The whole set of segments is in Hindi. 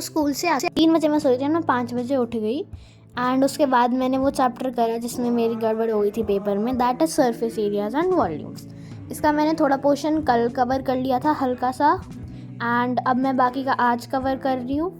स्कूल से 3 बजे मैं सोई थी, मैं 5 बजे उठ गई एंड उसके बाद मैंने वो चैप्टर करा जिसमें मेरी गड़बड़ हो गई थी पेपर में, that is surface areas and volumes. इसका मैंने थोड़ा पोर्शन कल कवर कर लिया था हल्का सा, एंड अब मैं बाकी का आज कवर कर रही हूँ।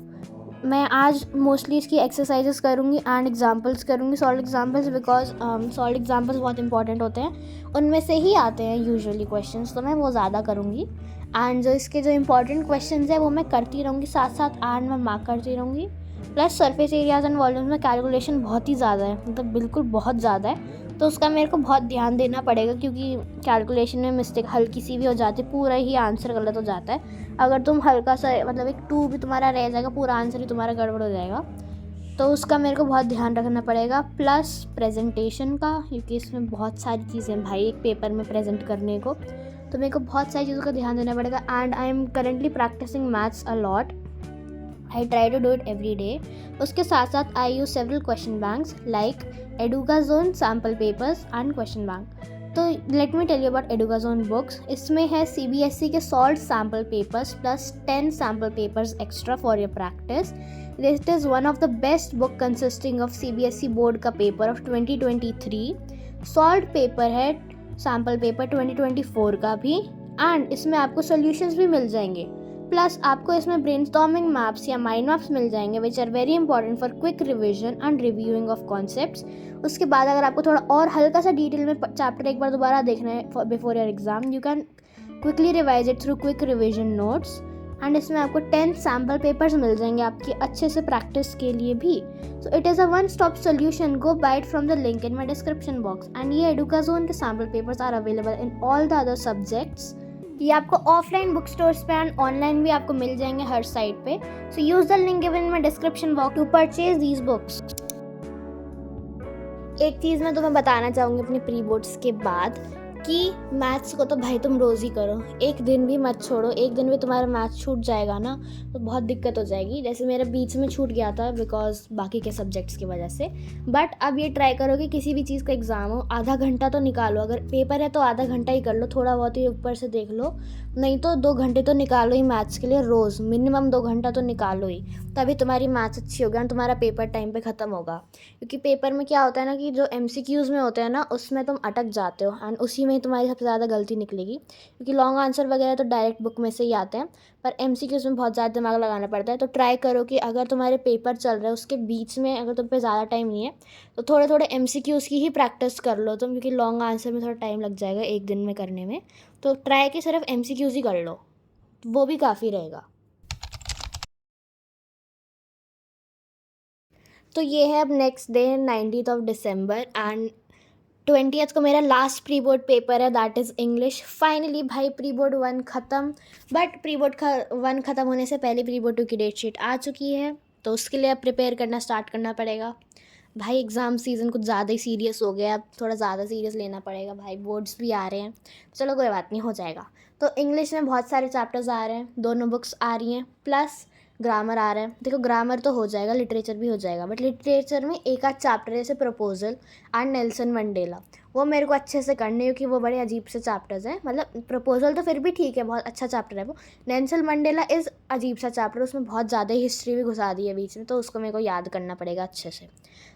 मैं आज मोस्टली इसकी एक्सरसाइजेस करूँगी एंड एग्जांपल्स करूँगी, solve examples, because solve examples बहुत इंपॉर्टेंट होते हैं, उनमें से ही आते हैं यूजुअली क्वेश्चंस, तो मैं वो ज़्यादा करूँगी। एंड जो इसके जो इंपॉर्टेंट क्वेश्चंस है वो मैं करती रहूँगी साथ साथ, एंड मैं मार्क करती रहूँगी। Plus surface areas and volumes में कैलकुलेशन बहुत ही ज़्यादा है, मतलब बिल्कुल बहुत ज़्यादा है, तो उसका मेरे को बहुत ध्यान देना पड़ेगा, क्योंकि कैलकुलेशन में मिस्टेक हल्की सी भी हो जाती है, पूरा ही आंसर गलत हो जाता है। अगर तुम हल्का सा मतलब एक 2 भी तुम्हारा रह जाएगा, पूरा आंसर ही तुम्हारा गड़बड़ हो जाएगा, तो उसका मेरे को बहुत ध्यान रखना पड़ेगा। प्लस प्रेजेंटेशन का, क्योंकि इसमें बहुत सारी चीज़ें हैं भाई एक पेपर में प्रेजेंट करने को, तो मेरे को बहुत सारी चीज़ों का ध्यान देना पड़ेगा। And I am currently practising maths a lot, I try to do it every day. उसके साथ साथ I use several question banks like Educazone, sample papers and question bank. तो let me tell you about Educazone books. इसमें है CBSE के solve sample papers plus 10 sample papers extra for your practice. This is one of the best book consisting of CBSE board का पेपर ऑफ 2023। सॉल्व पेपर है सैम्पल पेपर 2024 का भी, एंड इसमें आपको सोल्यूशंस भी मिल जाएंगे। प्लस आपको इसमें ब्रेनस्टॉर्मिंग मैप्स या माइंड मैप्स मिल जाएंगे which are very important for quick revision and reviewing of concepts. उसके बाद अगर आपको थोड़ा और हल्का सा डिटेल में चैप्टर एक बार दोबारा देखना है before your exam, you can quickly revise it through quick revision notes. And इसमें आपको 10 सैम्पल पेपर्स मिल जाएंगे आपकी अच्छे से प्रैक्टिस के लिए भी। So it is a one stop solution, go buy it from the link in my description box. And ये एडुकाज़ोन के sample papers are available in all the other subjects. ये आपको ऑफलाइन बुक स्टोर्स पे एंड ऑनलाइन भी आपको मिल जाएंगे हर साइट पे। So use the link given in my description box to purchase these books. एक चीज़ मैं तुम्हें बताना चाहूँगी अपने प्री बोर्ड्स के बाद, कि मैथ्स को तो भाई तुम रोज़ ही करो, एक दिन भी मत छोड़ो। एक दिन भी तुम्हारा मैथ्स छूट जाएगा ना तो बहुत दिक्कत हो जाएगी, जैसे मेरा बीच में छूट गया था बिकॉज बाकी के सब्जेक्ट्स की वजह से। बट अब ये ट्राई करो कि किसी भी चीज़ का एग्ज़ाम हो, आधा घंटा तो निकालो। अगर पेपर है तो आधा घंटा ही कर लो, थोड़ा बहुत ही ऊपर से देख लो, नहीं तो 2 घंटे तो निकालो ही मैथ्स के लिए रोज़, मिनिमम 2 घंटा तो निकालो ही, तभी तुम्हारी मैथ्स अच्छी होगी और तुम्हारा पेपर टाइम पे ख़त्म होगा। क्योंकि पेपर में क्या होता है ना कि जो MCQs में होते हैं ना उसमें तुम अटक जाते हो एंड उसी में ही तुम्हारी सबसे ज़्यादा गलती निकलेगी, क्योंकि लॉन्ग आंसर वगैरह तो डायरेक्ट बुक में से ही आते हैं, पर MCQs में बहुत ज़्यादा दिमाग लगाना पड़ता है। तो ट्राई करो कि अगर तुम्हारे पेपर चल रहे हैं उसके बीच में अगर तुम पे ज़्यादा टाइम नहीं है तो थोड़े थोड़े MCQs की ही प्रैक्टिस कर लो तुम, क्योंकि लॉन्ग आंसर में थोड़ा टाइम लग जाएगा एक दिन में करने में। तो ट्राई कि सिर्फ MCQs ही कर लो, वो भी काफ़ी रहेगा। तो ये है अब next day 19th of December and 20th को मेरा लास्ट प्री बोर्ड पेपर है, दैट इज़ इंग्लिश। फाइनली भाई प्री बोर्ड 1 ख़त्म, बट प्री बोर्ड 1 ख़त्म होने से पहले प्री बोर्ड 2 की डेट शीट आ चुकी है, तो उसके लिए अब प्रिपेयर करना स्टार्ट करना पड़ेगा। भाई एग्ज़ाम सीज़न कुछ ज़्यादा ही सीरियस हो गया, अब थोड़ा ज़्यादा सीरियस लेना पड़ेगा भाई, बोर्ड्स भी आ रहे हैं। चलो कोई बात नहीं, हो जाएगा। तो इंग्लिश में बहुत सारे चैप्टर्स आ रहे हैं, दोनों बुक्स आ रही हैं, प्लस ग्रामर आ रहा है। देखो ग्रामर तो हो जाएगा, लिटरेचर भी हो जाएगा, बट लिटरेचर में एक आध चैप्टर है जैसे प्रपोजल एंड नेल्सन मंडेला, वो मेरे को अच्छे से करने, क्योंकि वो बड़े अजीब से चैप्टर्स हैं। मतलब प्रपोजल तो फिर भी ठीक है, बहुत अच्छा चैप्टर है वो। नेल्सन मंडेला इज़ अजीब सा चैप्टर, उसमें बहुत ज़्यादा ही हिस्ट्री भी घुसा दी है बीच में, तो उसको मेरे को याद करना पड़ेगा अच्छे से।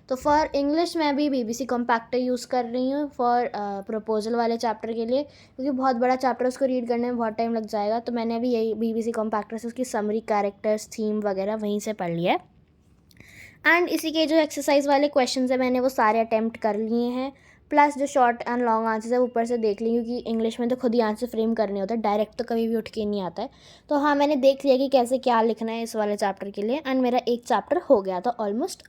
तो फॉर इंग्लिश मैं अभी BBC कॉम्पैक्टर यूज़ कर रही हूँ फॉर प्रपोजल वाले चैप्टर के लिए, क्योंकि बहुत बड़ा चैप्टर उसको रीड करने में बहुत टाइम लग जाएगा। तो मैंने अभी यही BBC कॉम्पैक्टर से उसकी समरी, कैरेक्टर्स, थीम वगैरह वहीं से पढ़ लिया है। एंड इसी के जो एक्सरसाइज वाले क्वेश्चन है मैंने वो सारे अटैम्प्ट कर लिए हैं, प्लस जो शॉर्ट एंड लॉन्ग आंसर्स है ऊपर से देख ली, क्योंकि इंग्लिश में तो खुद ही आंसर फ्रेम करने होते हैं, डायरेक्ट तो कभी भी उठ के नहीं आता है। तो हाँ, मैंने देख लिया कि कैसे क्या लिखना है इस वाले चैप्टर के लिए, एंड मेरा एक चैप्टर हो गया था ऑलमोस्ट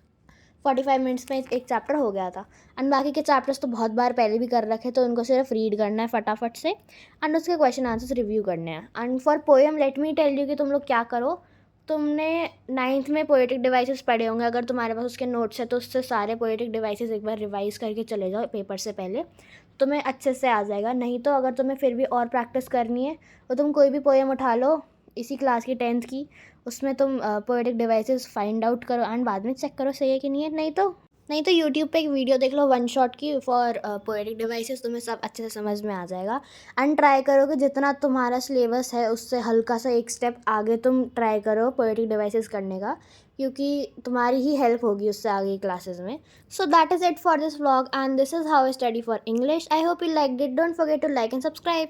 45 मिनट्स में, एक चैप्टर हो गया था। एंड बाकी के चैप्टर्स तो बहुत बार पहले भी कर रखे, तो उनको सिर्फ रीड करना है फटाफट से एंड उसके क्वेश्चन आंसर्स रिव्यू करने हैं। And for poem let me tell you कि तुम लोग क्या करो, तुमने 9th में पोएटिक डिवाइसेस पढ़े होंगे, अगर तुम्हारे पास उसके नोट्स है तो उससे सारे पोएटिक डिवाइसेस एक बार रिवाइज करके चले जाओ पेपर से पहले, तुम्हें अच्छे से आ जाएगा। नहीं तो अगर तुम्हें फिर भी और प्रैक्टिस करनी है तो तुम कोई भी पोएम उठा लो इसी क्लास की 10th की, उसमें तुम पोएटिक डिवाइसेस फाइंड आउट करो एंड बाद में चेक करो सही है कि नहीं है, नहीं नहीं तो यूट्यूब पे एक वीडियो देख लो वन शॉट की फॉर पोएटिक डिवाइसेस, तुम्हें सब अच्छे से समझ में आ जाएगा। एंड ट्राई करो कि जितना तुम्हारा सिलेबस है उससे हल्का सा एक स्टेप आगे तुम ट्राई करो पोएटिक डिवाइसेस करने का, क्योंकि तुम्हारी ही हेल्प होगी उससे आगे क्लासेस में। So that is it for this vlog and this is how I study for English. I hope you like it. Don't forget to like and subscribe.